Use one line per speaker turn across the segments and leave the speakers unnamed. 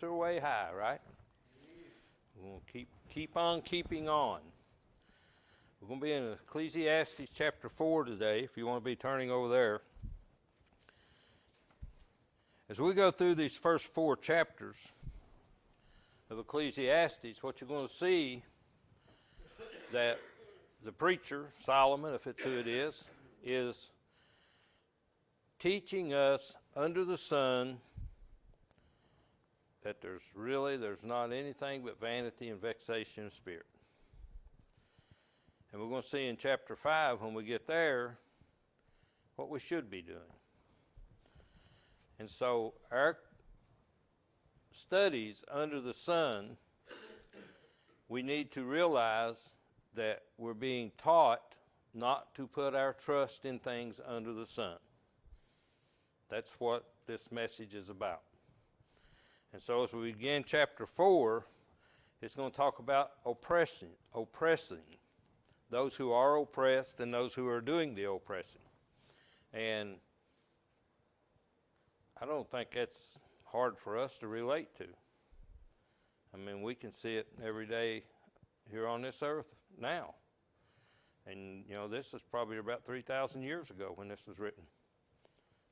are way high, right? We're going to keep on keeping on. We're going to be in Ecclesiastes Chapter 4 today, if you want to be turning over there. As we go through these first 4 chapters of Ecclesiastes, what you're going to see that the preacher, Solomon, if it's who it is teaching us under the sun that there's not anything but vanity and vexation of spirit. And we're going to see in chapter 5, when we get there, what we should be doing. And so our studies under the sun, we need to realize that we're being taught not to put our trust in things under the sun. That's what this message is about. And so as we begin chapter 4, it's going to talk about oppressing those who are oppressed and those who are doing the oppressing. And I don't think that's hard for us to relate to. I mean, we can see it every day here on this earth now. And, this is probably about 3,000 years ago when this was written.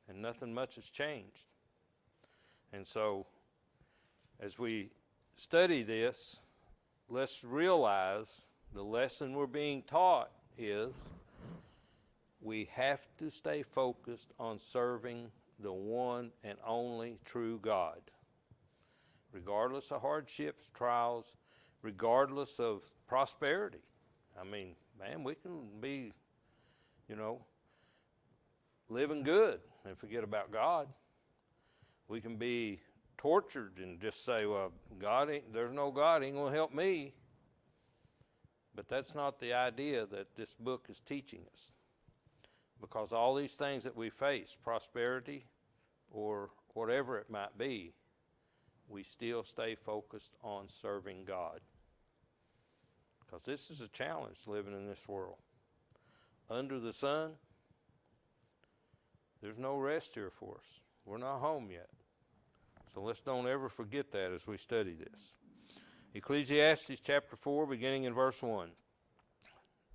And nothing much has changed. And so, as we study this, let's realize the lesson we're being taught is we have to stay focused on serving the one and only true God. Regardless of hardships, trials, regardless of prosperity. I mean, man, we can be, living good and forget about God. We can be tortured and just say, well, there's no God, he ain't going to help me. But that's not the idea that this book is teaching us. Because all these things that we face, prosperity or whatever it might be, we still stay focused on serving God. Because this is a challenge living in this world. Under the sun, there's no rest here for us. We're not home yet. So let's don't ever forget that as we study this. Ecclesiastes chapter 4, beginning in verse 1.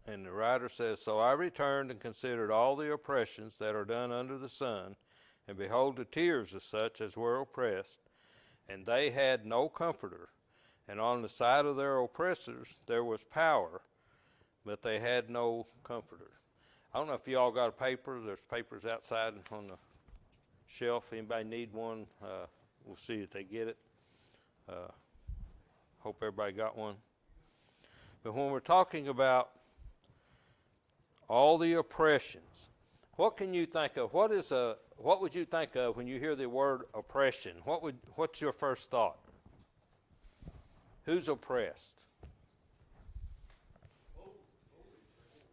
And the writer says, So I returned and considered all the oppressions that are done under the sun, and behold, the tears of such as were oppressed, and they had no comforter. And on the side of their oppressors there was power, but they had no comforter. I don't know if you all got a paper. There's papers outside on the shelf. Anybody need one? We'll see if they get it. Hope everybody got one. But when we're talking about all the oppressions, what can you think of? What would you think of when you hear the word oppression? What's your first thought? Who's oppressed?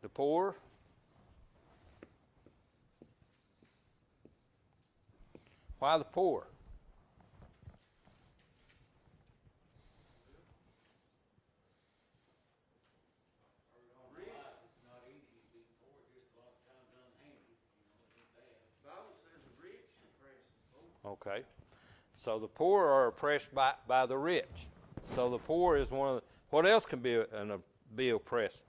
The poor? Why the poor? Okay. So the poor are oppressed by the rich. So the poor is one of the, what else can be oppressed?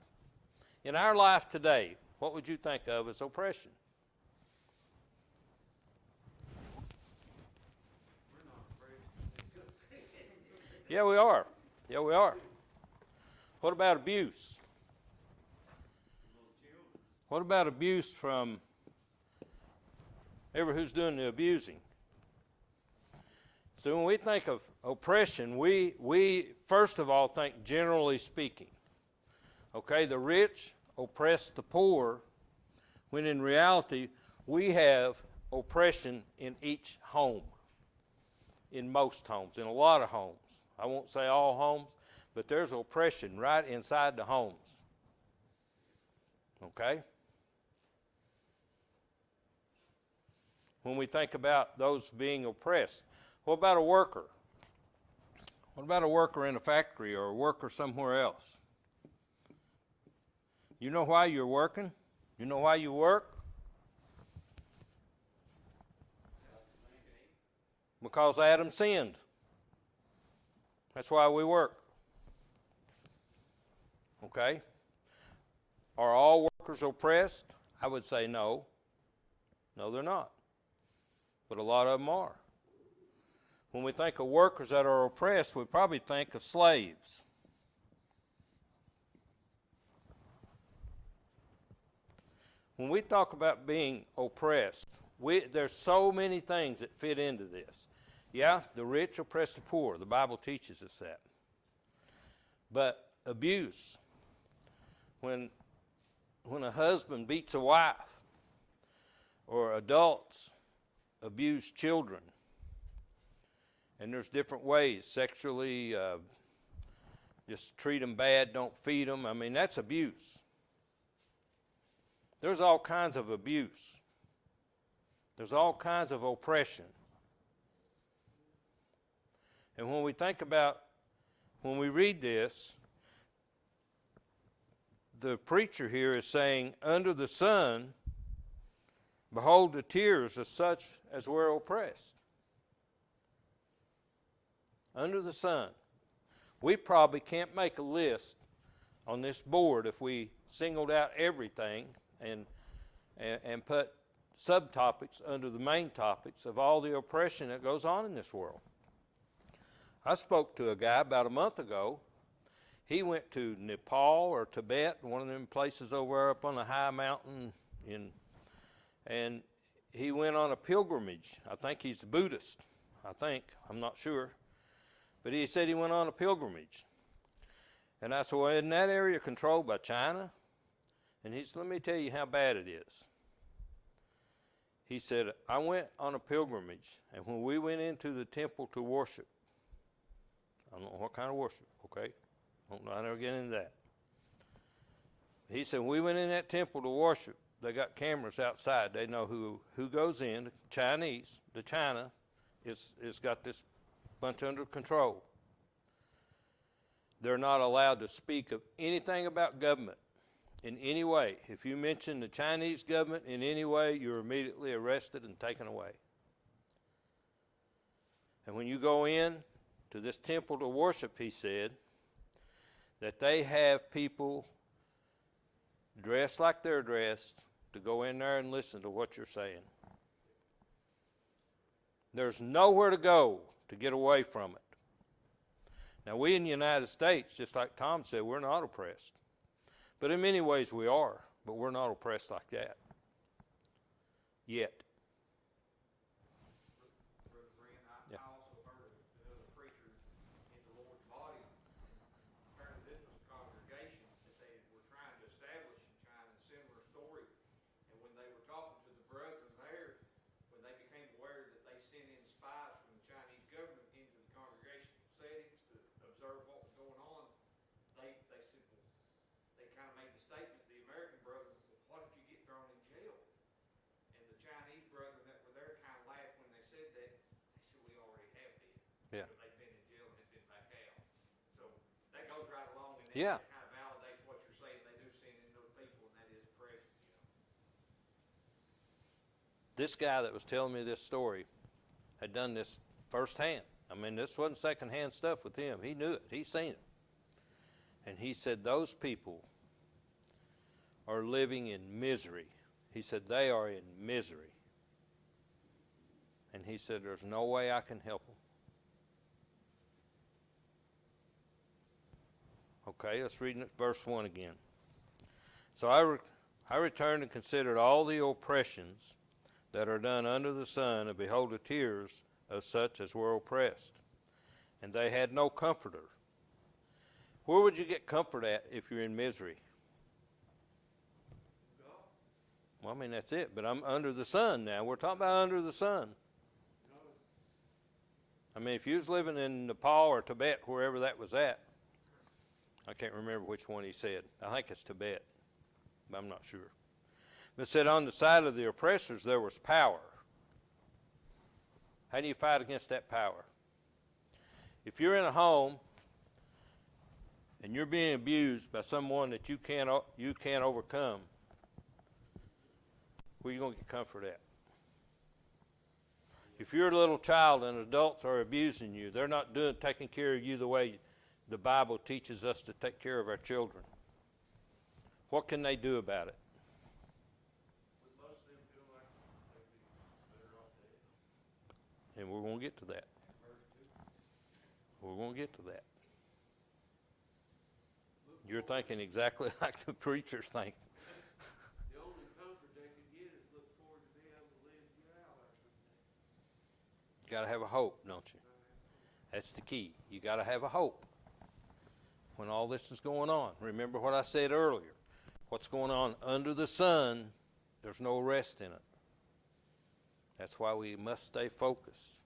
In our life today, what would you think of as oppression? Yeah, we are. Yeah, we are. What about abuse? What about abuse from who's doing the abusing? So when we think of oppression, we first of all think generally speaking. Okay, the rich oppress the poor, when in reality we have oppression in each home, in most homes, in a lot of homes. I won't say all homes, but there's oppression right inside the homes. Okay? When we think about those being oppressed, what about a worker? What about a worker in a factory or a worker somewhere else? You know why you're working? You know why you work? Because Adam sinned. That's why we work. Okay? Are all workers oppressed? I would say no. No, they're not. But a lot of them are. When we think of workers that are oppressed, we probably think of slaves. When we talk about being oppressed, there's so many things that fit into this. Yeah, the rich oppress the poor. The Bible teaches us that. But abuse, when a husband beats a wife, or adults abuse children, and there's different ways, sexually, just treat them bad, don't feed them. I mean, that's abuse. There's all kinds of abuse. There's all kinds of oppression. And when we think about, when we read this, the preacher here is saying, under the sun, behold the tears of such as were oppressed. Under the sun. We probably can't make a list on this board if we singled out everything and put subtopics under the main topics of all the oppression that goes on in this world. I spoke to a guy about a month ago. He went to Nepal or Tibet, one of them places over up on a high mountain, and he went on a pilgrimage. I think he's a Buddhist. I'm not sure. But he said he went on a pilgrimage. And I said, well, isn't that area controlled by China? And he said, let me tell you how bad it is. He said, I went on a pilgrimage, and when we went into the temple to worship, I don't know what kind of worship, okay? I never get into that. He said, we went in that temple to worship. They got cameras outside. They know who goes in. The Chinese, the China, is got this bunch under control. They're not allowed to speak of anything about government in any way. If you mention the Chinese government in any way, you're immediately arrested and taken away. And when you go in to this temple to worship, he said, that they have people dressed like they're dressed to go in there and listen to what you're saying. There's nowhere to go to get away from it. Now, we in the United States, just like Tom said, we're not oppressed. But in many ways we are, but we're not oppressed like that. Yet.
Brother Brent, I also heard another preacher in the Lord's body. Apparently this was a congregation that they were trying to establish in China, a similar story. And when they were talking to the brethren there, when they became aware that they sent in spies from the Chinese government into the congregational settings to observe what was going on, they said, well, they kind of made the statement to the American brethren, well, what if you get thrown in jail? And the Chinese brethren that were there kind of laughed when they said that. They said, we already have been.
Yeah.
But they've been in jail and have been back out. So that goes right along, and
Yeah.
that kind of validates what you're saying. They do send in those people, and that is oppression,
This guy that was telling me this story had done this firsthand. I mean, this wasn't secondhand stuff with him. He knew it. He's seen it. And he said those people are living in misery. He said they are in misery. And he said there's no way I can help them. Okay, let's read verse 1 again. So I returned and considered all the oppressions that are done under the sun, and behold the tears of such as were oppressed. And they had no comforter. Where would you get comfort at if you're in misery? Well, I mean, that's it. But I'm under the sun now. We're talking about under the sun. I mean, if you was living in Nepal or Tibet, wherever that was at, I can't remember which one he said. I think it's Tibet, but I'm not sure. But it said on the side of the oppressors there was power. How do you fight against that power? If you're in a home and you're being abused by someone that you can't overcome, where are you going to get comfort at? If you're a little child and adults are abusing you, they're not taking care of you the way the Bible teaches us to take care of our children. What can they do about it?
With most of them feel like they'd be better off dead.
And we're going to get to that. We're going to get to that. You're thinking exactly like the preachers think.
The only comfort they could get is look forward to being able to live to get out there someday.
You got to have a hope, don't you? That's the key. You got to have a hope when all this is going on. Remember what I said earlier. What's going on under the sun, there's no rest in it. That's why we must stay focused.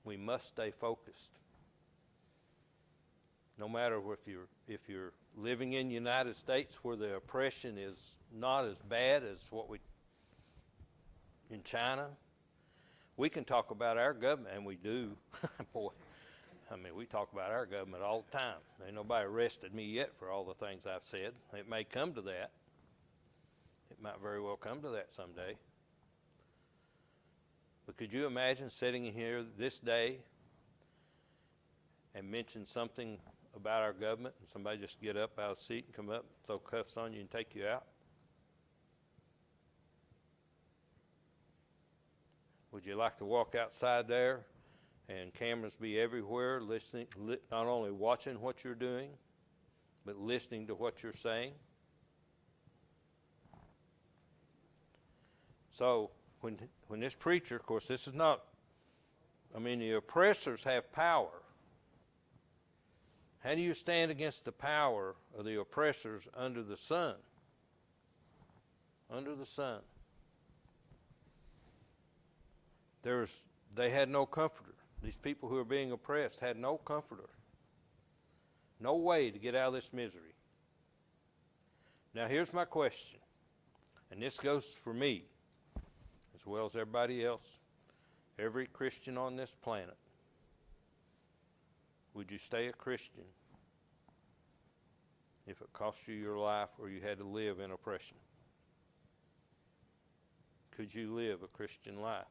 We must stay focused. No matter if you're living in the United States where the oppression is not as bad as what we in China, we can talk about our government, and we do. Boy, I mean, we talk about our government all the time. Ain't nobody arrested me yet for all the things I've said. It may come to that. It might very well come to that someday. But could you imagine sitting here this day and mention something about our government and somebody just get up out of the seat and come up, throw cuffs on you and take you out? Would you like to walk outside there and cameras be everywhere, listening, not only watching what you're doing, but listening to what you're saying? So when this preacher, of course, this is not, I mean, the oppressors have power. How do you stand against the power of the oppressors under the sun? Under the sun. They had no comforter. These people who are being oppressed had no comforter. No way to get out of this misery. Now here's my question, and this goes for me as well as everybody else, every Christian on this planet. Would you stay a Christian if it cost you your life or you had to live in oppression? Could you live a Christian life?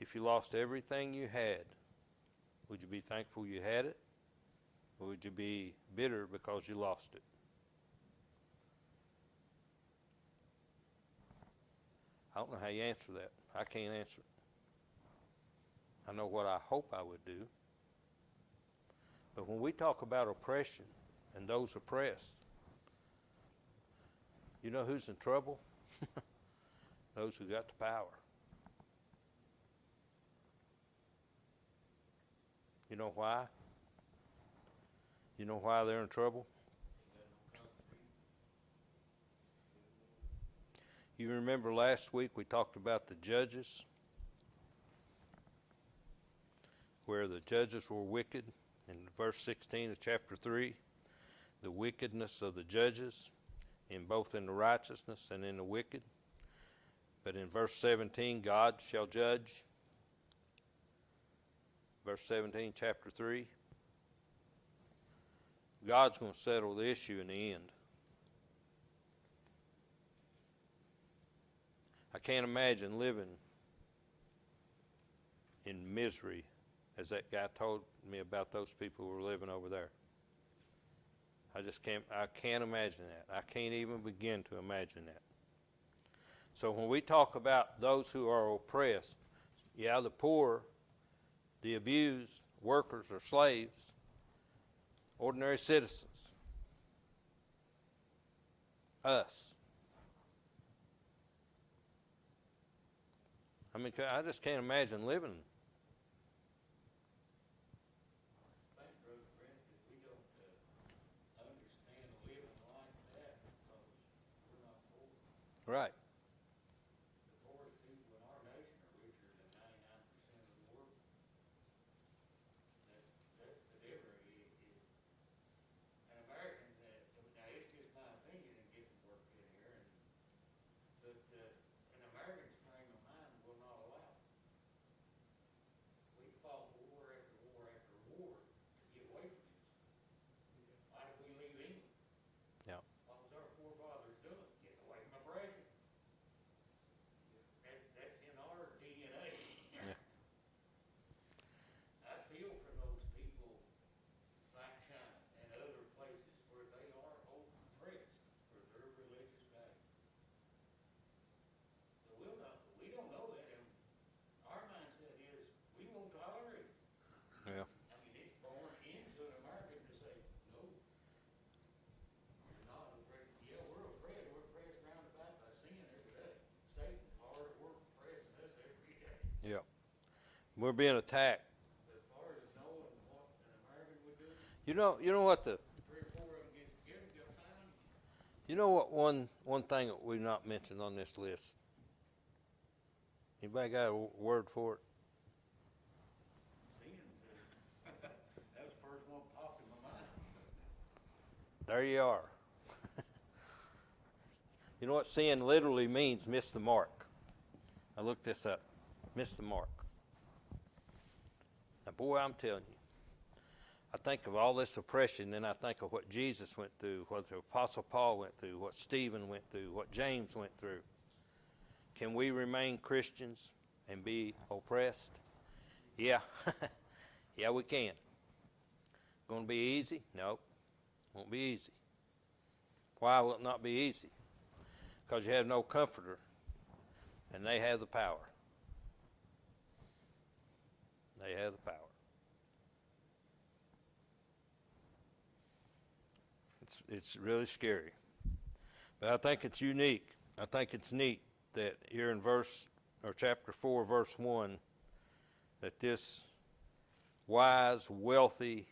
If you lost everything you had, would you be thankful you had it? Or would you be bitter because you lost it? I don't know how you answer that. I can't answer it. I know what I hope I would do. But when we talk about oppression and those oppressed, you know who's in trouble? Those who got the power. You know why? You know why they're in trouble? You remember last week we talked about the judges, where the judges were wicked. In verse 16 of chapter 3, the wickedness of the judges, in both in the righteousness and in the wicked. But in verse 17, God shall judge. Verse 17, chapter 3. God's going to settle the issue in the end. I can't imagine living in misery as that guy told me about those people who were living over there. I can't imagine that. I can't even begin to imagine that. So when we talk about those who are oppressed, yeah, the poor, the abused, workers or slaves, ordinary citizens, us. I mean, I just can't imagine living.
Thanks, Brother Brent, that we don't understand living like that because we're not poor.
Right.
The poorest people in our nation are richer than 99% of the world. That's the difference. An American, now it's just my opinion and getting work in here, but an American's frame of mind will not allow it. We fought war after war after war to get away from this. Why did we leave England?
Yeah.
What was our forefathers doing? Getting away from oppression.
Yeah. We're being attacked.
As far as knowing what an American would do,
You know what
3 or 4 of them gets together, they'll find you.
you know what one thing that we've not mentioned on this list? Anybody got a word for it?
Sin, sir. That was the first one popped in my mind.
There you are. You know what sin literally means? Miss the mark. I looked this up. Miss the mark. Now, boy, I'm telling you, I think of all this oppression, and I think of what Jesus went through, what the Apostle Paul went through, what Stephen went through, what James went through. Can we remain Christians and be oppressed? Yeah. Yeah, we can. Going to be easy? Nope. Won't be easy. Why will it not be easy? Because you have no comforter, and they have the power. They have the power. It's really scary. But I think it's unique. I think it's neat that here in chapter 4, verse 1, that this wise, wealthy,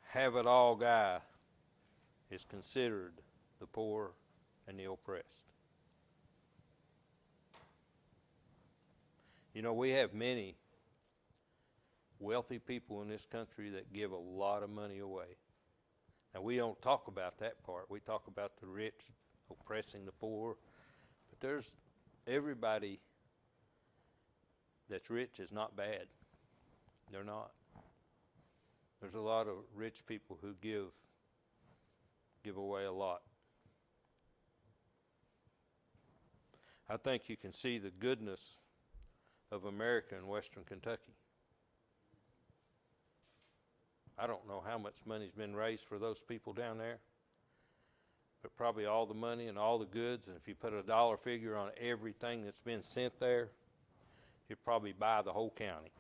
have-it-all guy is considered the poor and the oppressed. You know, we have many wealthy people in this country that give a lot of money away. Now, we don't talk about that part. We talk about the rich oppressing the poor. But there's everybody that's rich is not bad. They're not. There's a lot of rich people who give away a lot. I think you can see the goodness of America in Western Kentucky. I don't know how much money's been raised for those people down there, but probably all the money and all the goods, and if you put a dollar figure on everything that's been sent there, you'd probably buy the whole county.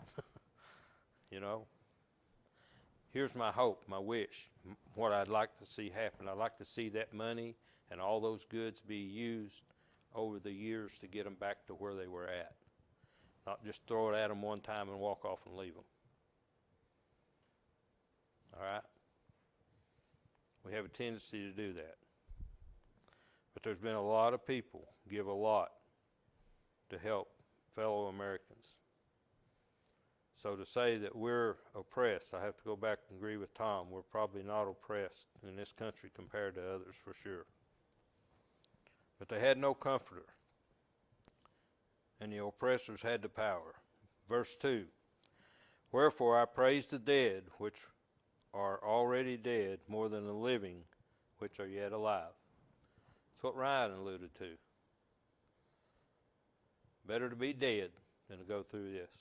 You know? Here's my hope, my wish, what I'd like to see happen. I'd like to see that money and all those goods be used over the years to get them back to where they were at. Not just throw it at them one time and walk off and leave them. All right? We have a tendency to do that. But there's been a lot of people give a lot to help fellow Americans. So to say that we're oppressed, I have to go back and agree with Tom. We're probably not oppressed in this country compared to others for sure. But they had no comforter, and the oppressors had the power. Verse 2, wherefore I praise the dead which are already dead more than the living which are yet alive. That's what Ryan alluded to. Better to be dead than to go through this.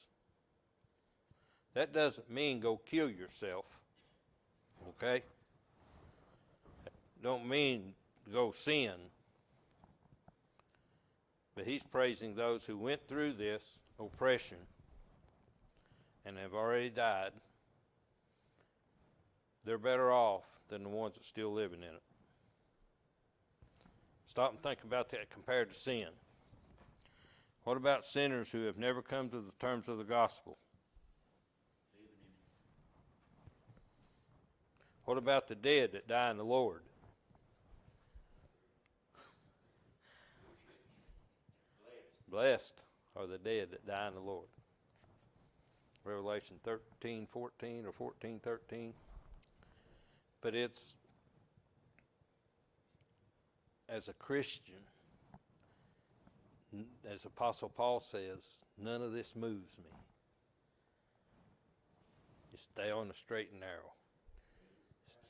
That doesn't mean go kill yourself, okay? Don't mean go sin. But he's praising those who went through this oppression and have already died. They're better off than the ones that are still living in it. Stop and think about that compared to sin. What about sinners who have never come to the terms of the gospel? What about the dead that die in the Lord? Blessed are the dead that die in the Lord. Revelation 13:14 or 14:13. But it's, as a Christian, as Apostle Paul says, none of this moves me. You stay on the straight and narrow.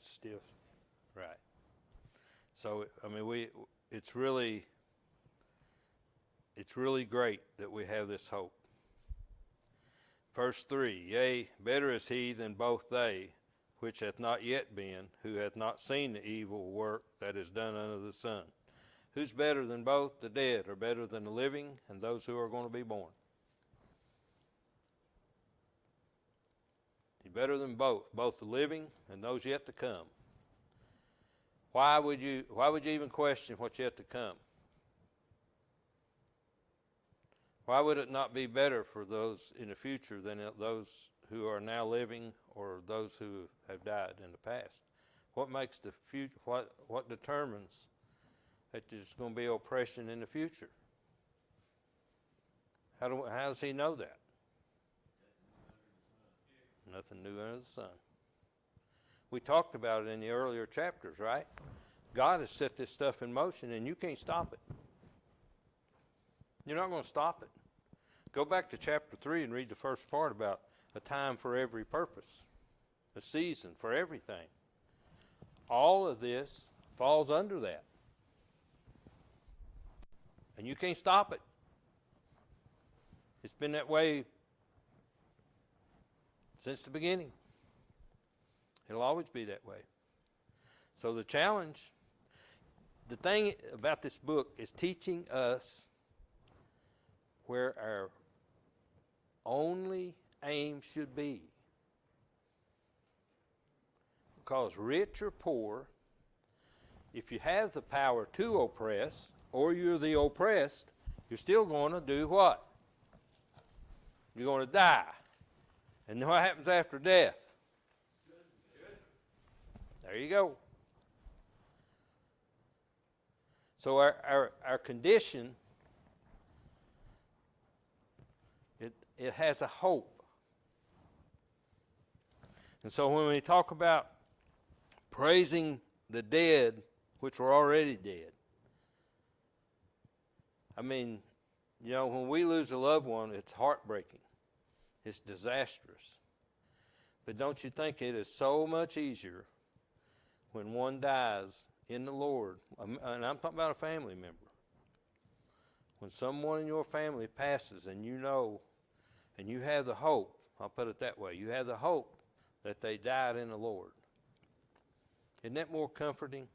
Stiff, right. So, I mean, it's really great that we have this hope. Verse 3, yea, better is he than both they, which hath not yet been, who hath not seen the evil work that is done under the sun. Who's better than both? The dead are better than the living and those who are going to be born. He's better than both the living and those yet to come. Why would you even question what's yet to come? Why would it not be better for those in the future than those who are now living or those who have died in the past? What makes the future, what determines that there's going to be oppression in the future? How does he know that? Nothing new under the sun. We talked about it in the earlier chapters, right? God has set this stuff in motion and you can't stop it. You're not going to stop it. Go back to chapter 3 and read the first part about a time for every purpose, a season for everything. All of this falls under that. And you can't stop it. It's been that way since the beginning. It'll always be that way. So the challenge, the thing about this book is teaching us where our only aim should be. Because rich or poor, if you have the power to oppress, or you're the oppressed, you're still going to do what? You're going to die. And what happens after death? There you go. So our condition, it has a hope. And so when we talk about praising the dead, which were already dead, I mean, you know, when we lose a loved one, it's heartbreaking. It's disastrous. But don't you think it is so much easier when one dies in the Lord, and I'm talking about a family member. When someone in your family passes and you know, and you have the hope, I'll put it that way, you have the hope that they died in the Lord. Isn't that more comforting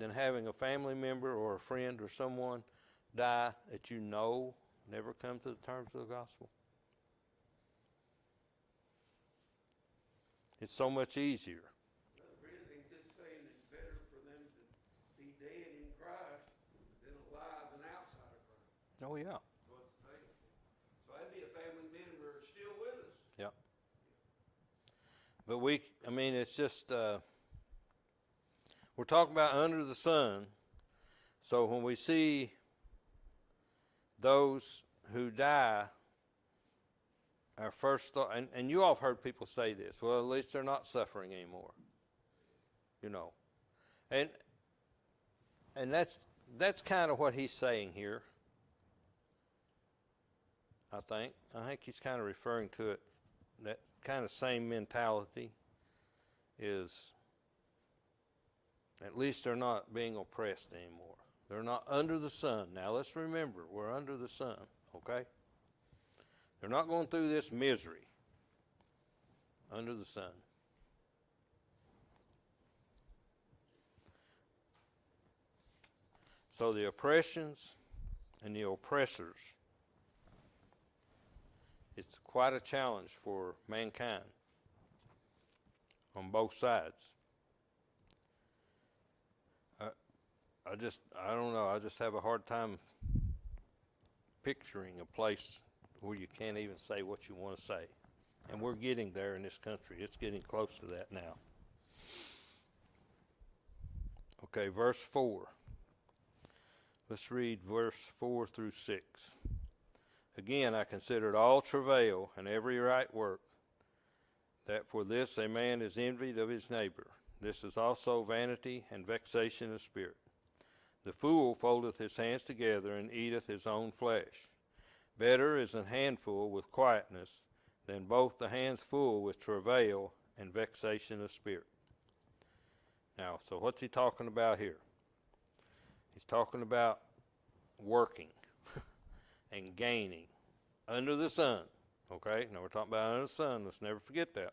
than having a family member or a friend or someone die that you know never come to the terms of the gospel? It's so much easier.
Brandon just saying it's better for them to be dead in Christ than alive and outside of Christ.
Oh, yeah.
That's what it's saying. So that'd be a family member still with us.
Yeah. But I mean, it's just, we're talking about under the sun. So when we see those who die, our first thought, and you all have heard people say this, well, at least they're not suffering anymore. You know. And that's kind of what he's saying here. I think he's kind of referring to it, that kind of same mentality is at least they're not being oppressed anymore. They're not under the sun. Now let's remember, we're under the sun, okay? They're not going through this misery under the sun. So the oppressions and the oppressors, it's quite a challenge for mankind on both sides. I don't know, I just have a hard time picturing a place where you can't even say what you want to say. And we're getting there in this country. It's getting close to that now. Okay, verse 4. Let's read verse 4 through 6. Again, I considered all travail and every right work, that for this a man is envied of his neighbor. This is also vanity and vexation of spirit. The fool foldeth his hands together and eateth his own flesh. Better is an handful with quietness than both the hands full with travail and vexation of spirit. Now, so what's he talking about here? He's talking about working and gaining under the sun. Okay, now we're talking about under the sun. Let's never forget that.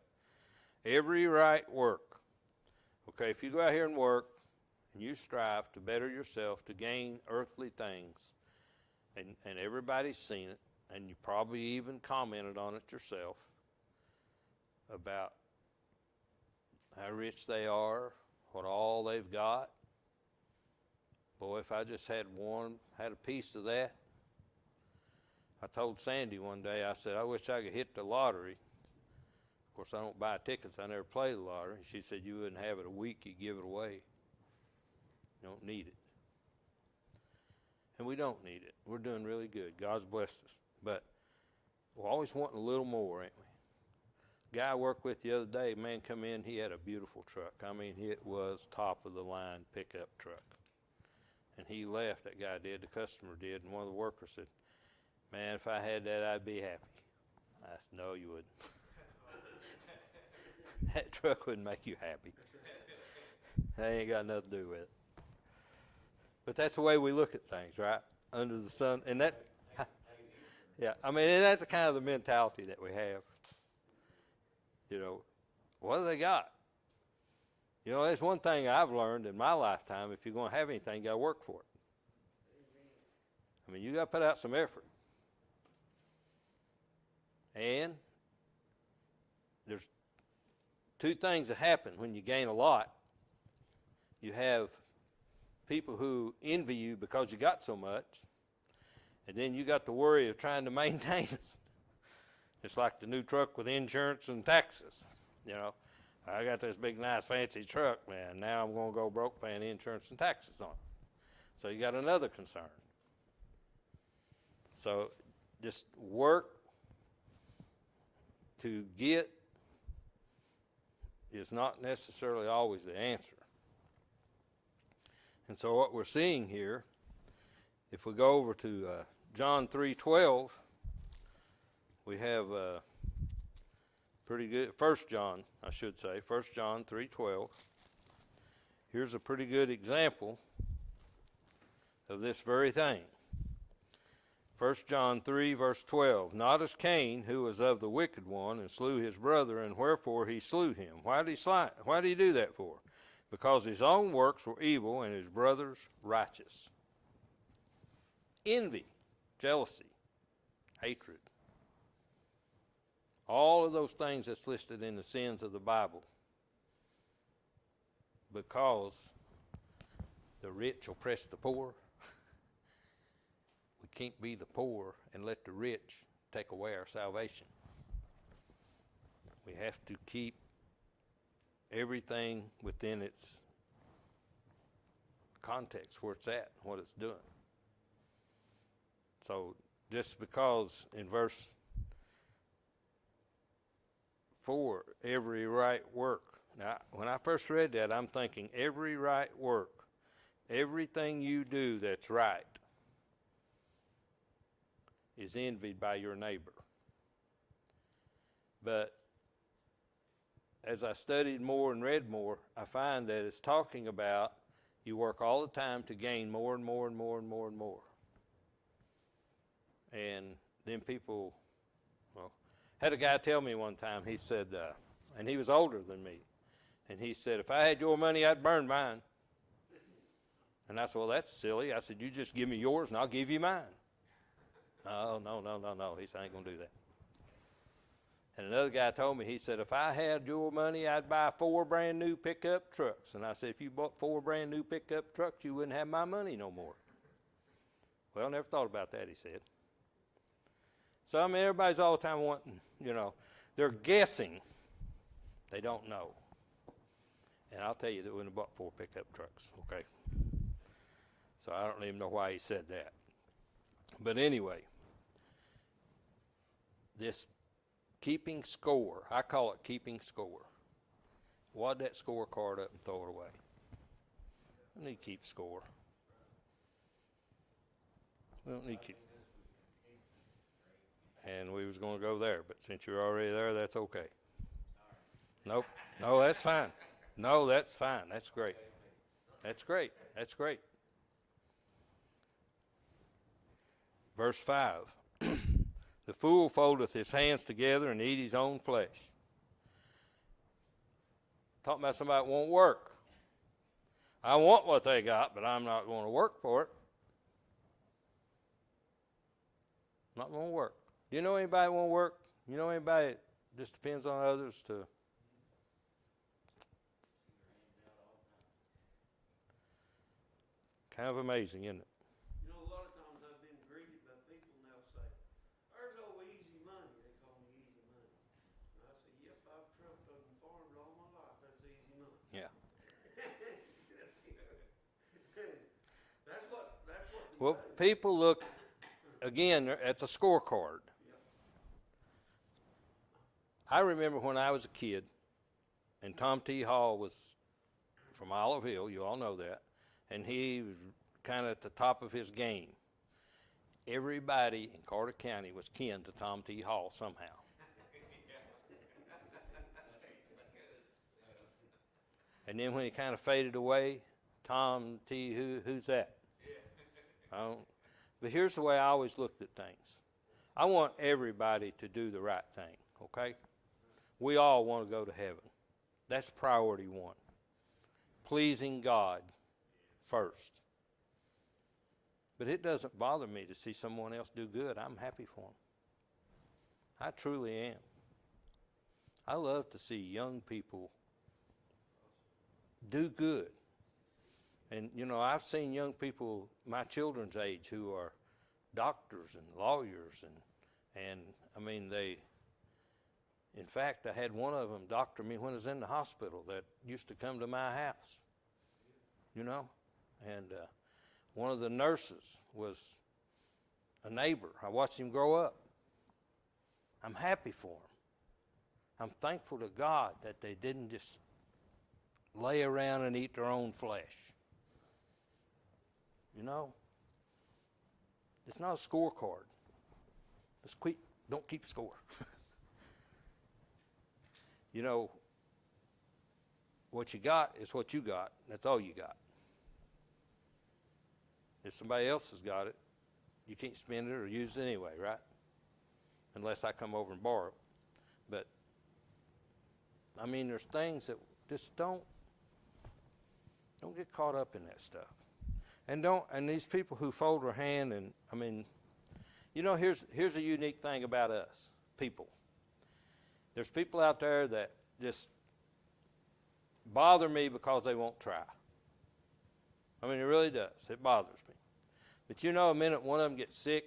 Every right work. Okay, if you go out here and work and you strive to better yourself, to gain earthly things, and everybody's seen it, and you probably even commented on it yourself about how rich they are, what all they've got. Boy, if I just had a piece of that, I told Sandy one day, I said, I wish I could hit the lottery. Of course, I don't buy tickets. I never play the lottery. She said, you wouldn't have it a week. You'd give it away. You don't need it. And we don't need it. We're doing really good. God's blessed us. But we're always wanting a little more, ain't we? Guy I worked with the other day, man come in, he had a beautiful truck. I mean, it was top of the line pickup truck. And he left, that guy did, the customer did, and one of the workers said, man, if I had that, I'd be happy. I said, no, you wouldn't. That truck wouldn't make you happy. That ain't got nothing to do with it. But that's the way we look at things, right? Under the sun. And that, yeah, I mean, and that's the kind of the mentality that we have. You know, what do they got? You know, that's one thing I've learned in my lifetime. If you're going to have anything, you got to work for it. I mean, you got to put out some effort. And there's two things that happen when you gain a lot. You have people who envy you because you got so much, and then you got the worry of trying to maintain it. It's like the new truck with insurance and taxes. You know, I got this big, nice, fancy truck, man. Now I'm going to go broke paying insurance and taxes on it. So you got another concern. So just work to get is not necessarily always the answer. And so what we're seeing here, if we go over to John 3:12, we have pretty good, 1 John, I should say, 1 John 3:12. Here's a pretty good example of this very thing. 1 John 3, verse 12, not as Cain, who was of the wicked one, and slew his brother, and wherefore he slew him. Why did he do that for? Because his own works were evil, and his brother's righteous. Envy, jealousy, hatred. All of those things that's listed in the sins of the Bible. Because the rich oppress the poor. We can't be the poor and let the rich take away our salvation. We have to keep everything within its context, where it's at, what it's doing. So just because in verse 4, every right work. Now, when I first read that, I'm thinking every right work, everything you do that's right is envied by your neighbor. But as I studied more and read more, I find that it's talking about you work all the time to gain more and more and more and more and more. And then people, well, had a guy tell me one time, he said, and he was older than me, and he said, if I had your money, I'd burn mine. And I said, well, that's silly. I said, you just give me yours and I'll give you mine. Oh, no. He said, I ain't going to do that. And another guy told me, he said, if I had your money, I'd buy 4 brand new pickup trucks. And I said, if you bought 4 brand new pickup trucks, you wouldn't have my money no more. Well, never thought about that, he said. So, I mean, everybody's all the time wanting, you know, they're guessing. They don't know. And I'll tell you that we wouldn't have bought 4 pickup trucks, okay? So I don't even know why he said that. But anyway, this keeping score, I call it keeping score. Wad that scorecard up and throw it away. We need to keep score. We don't need to keep. And we was going to go there, but since you're already there, that's okay. Nope. No, that's fine. No, that's fine. That's great. That's great. That's great. Verse 5. The fool foldeth his hands together and eat his own flesh. Talking about somebody that won't work. I want what they got, but I'm not going to work for it. Not going to work. Do you know anybody that won't work? You know anybody that just depends on others to... Kind of amazing, isn't it?
You know, a lot of times I've been greeted by people and they'll say,
Well, people look, again, it's a scorecard. I remember when I was a kid, and Tom T. Hall was from Olive Hill, you all know that, and he was kind of at the top of his game. Everybody in Carter County was kin to Tom T. Hall somehow. And then when he kind of faded away, Tom T., who's that? I don't, but here's the way I always looked at things. I want everybody to do the right thing, okay? We all want to go to heaven. That's priority one. Pleasing God first. But it doesn't bother me to see someone else do good. I'm happy for them. I truly am. I love to see young people do good. And, you know, I've seen young people my children's age who are doctors and lawyers. And I mean, in fact, I had one of them doctor me when I was in the hospital that used to come to my house, you know. And one of the nurses was a neighbor. I watched him grow up. I'm happy for him. I'm thankful to God that they didn't just lay around and eat their own flesh. You know? It's not a scorecard. Don't keep score. You know, what you got is what you got. That's all you got. If somebody else has got it, you can't spend it or use it anyway, right? Unless I come over and borrow it. But, I mean, there's things that just don't get caught up in that stuff. And these people who fold their hand and, I mean, you know, here's a unique thing about us, people. There's people out there that just bother me because they won't try. I mean, it really does. It bothers me. But you know, the minute one of them gets sick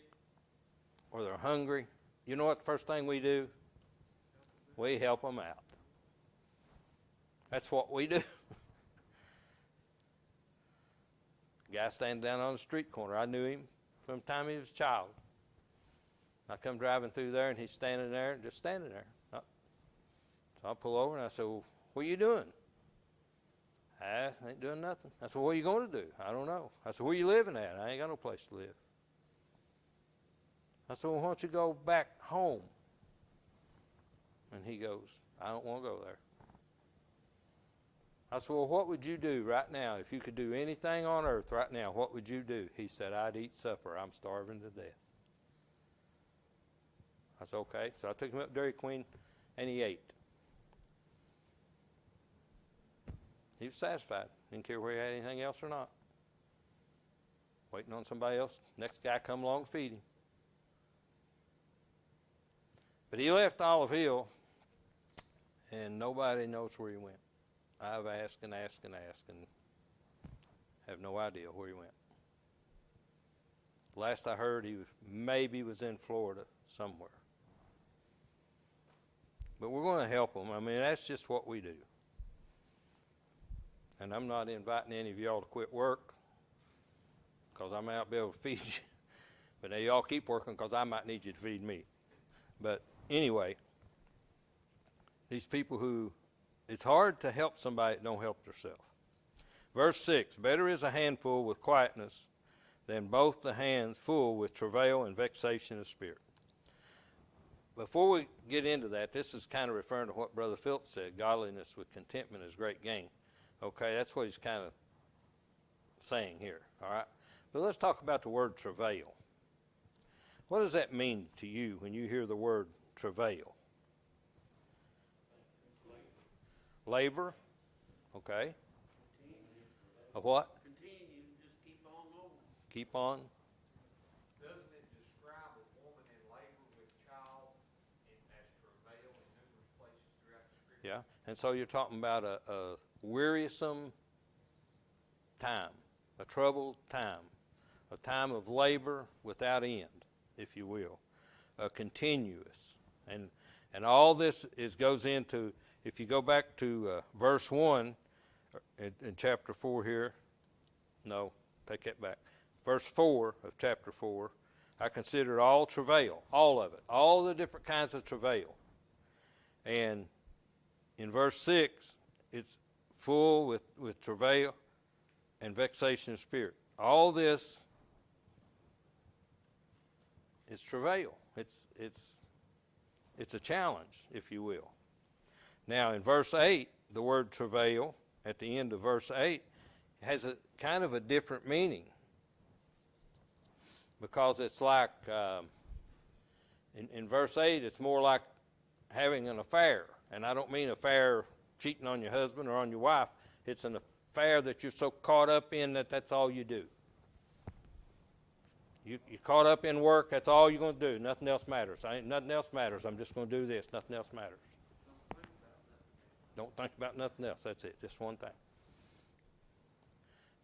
or they're hungry, you know what the first thing we do? We help them out. That's what we do. Guy standing down on the street corner, I knew him from the time he was a child. I come driving through there, and he's standing there, just standing there. So I pull over, and I said, well, what are you doing? I ain't doing nothing. I said, what are you going to do? I don't know. I said, where you living at? I ain't got no place to live. I said, well, why don't you go back home? And he goes, I don't want to go there. I said, well, what would you do right now? If you could do anything on earth right now, what would you do? He said, I'd eat supper. I'm starving to death. I said, okay. So I took him up to Dairy Queen, and he ate. He was satisfied. Didn't care where he had anything else or not. Waiting on somebody else. Next guy come along to feed him. But he left Olive Hill, and nobody knows where he went. I've asked and asked and asked, and have no idea where he went. Last I heard, he maybe was in Florida somewhere. But we're going to help him. I mean, that's just what we do. And I'm not inviting any of y'all to quit work because I may not be able to feed you. But now y'all keep working because I might need you to feed me. But anyway, these people who, it's hard to help somebody that don't help themselves. Verse 6, better is a handful with quietness than both the hands full with travail and vexation of spirit. Before we get into that, this is kind of referring to what Brother Philip said, godliness with contentment is great gain. Okay, that's what he's kind of saying here, all right? But let's talk about the word travail. What does that mean to you when you hear the word travail? Labor, okay. A what?
Continue, just keep on going.
Keep on.
Doesn't it describe a woman in labor with child as travail in numerous places throughout the scripture?
Yeah, and so you're talking about a wearisome time, a troubled time, a time of labor without end, if you will, continuous. And all this goes into, if you go back to verse 1 in chapter 4 here, no, take that back. verse 4 of chapter 4, I consider all travail, all of it, all the different kinds of travail. And in verse 6, it's full with travail and vexation of spirit. All this is travail. It's a challenge, if you will. Now, in verse 8, the word travail at the end of verse 8 has a kind of a different meaning, because it's like, in verse 8, it's more like having an affair. And I don't mean affair cheating on your husband or on your wife. It's an affair that you're so caught up in that that's all you do. You're caught up in work, that's all you're going to do. Nothing else matters. Nothing else matters. I'm just going to do this. Nothing else matters. Don't think about nothing else. That's it. Just one thing.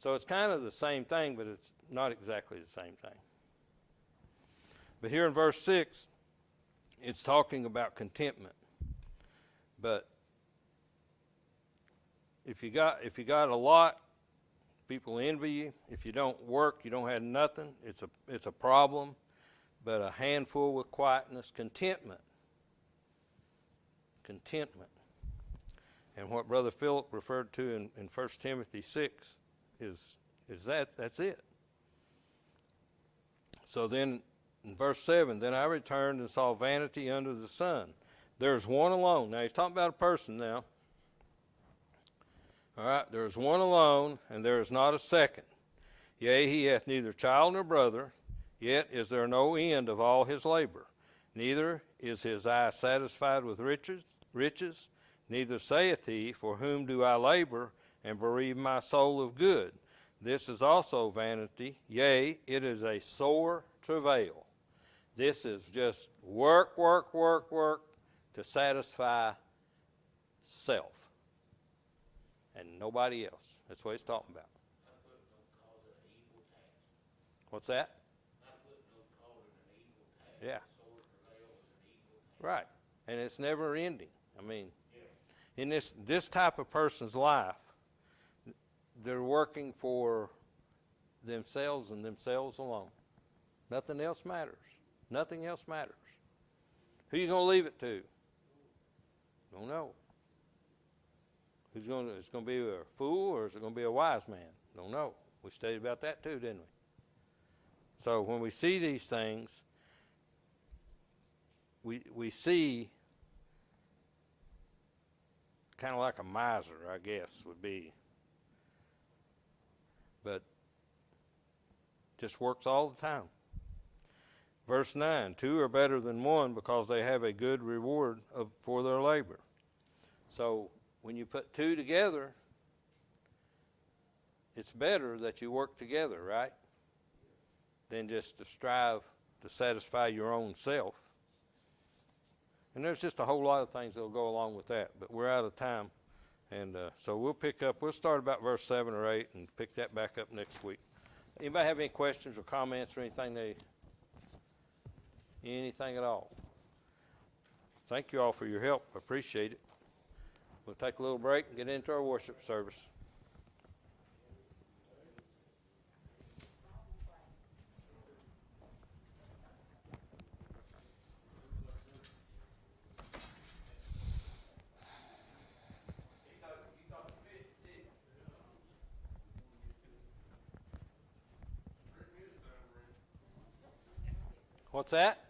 So it's kind of the same thing, but it's not exactly the same thing. But here in verse 6, it's talking about contentment. But if you got a lot, people envy you. If you don't work, you don't have nothing. It's a problem. But a handful with quietness, contentment. Contentment. And what Brother Philip referred to in 1 Timothy 6 is that's it. So then in verse 7, then I returned and saw vanity under the sun. There's one alone. Now he's talking about a person now. All right, there is one alone, and there is not a second. Yea, he hath neither child nor brother, yet is there no end of all his labor. Neither is his eye satisfied with riches, neither saith he, for whom do I labor, and bereave my soul of good? This is also vanity, yea, it is a sore travail. This is just work to satisfy self and nobody else. That's what he's talking about. What's that? Yeah. Right. And it's never ending. I mean, in this type of person's life, they're working for themselves and themselves alone. Nothing else matters. Nothing else matters. Who are you going to leave it to? Don't know. It's going to be a fool, or is it going to be a wise man? Don't know. We studied about that too, didn't we? So when we see these things, we see kind of like a miser, I guess, would be. But just works all the time. Verse 9, 2 are better than one, because they have a good reward for their labor. So when you put two together, it's better that you work together, right? Than just to strive to satisfy your own self. And there's just a whole lot of things that will go along with that, but we're out of time. And so we'll start about verse 7 or 8 and pick that back up next week. Anybody have any questions or comments or anything at all? Thank you all for your help. I appreciate it. We'll take a little break and get into our worship service. What's that?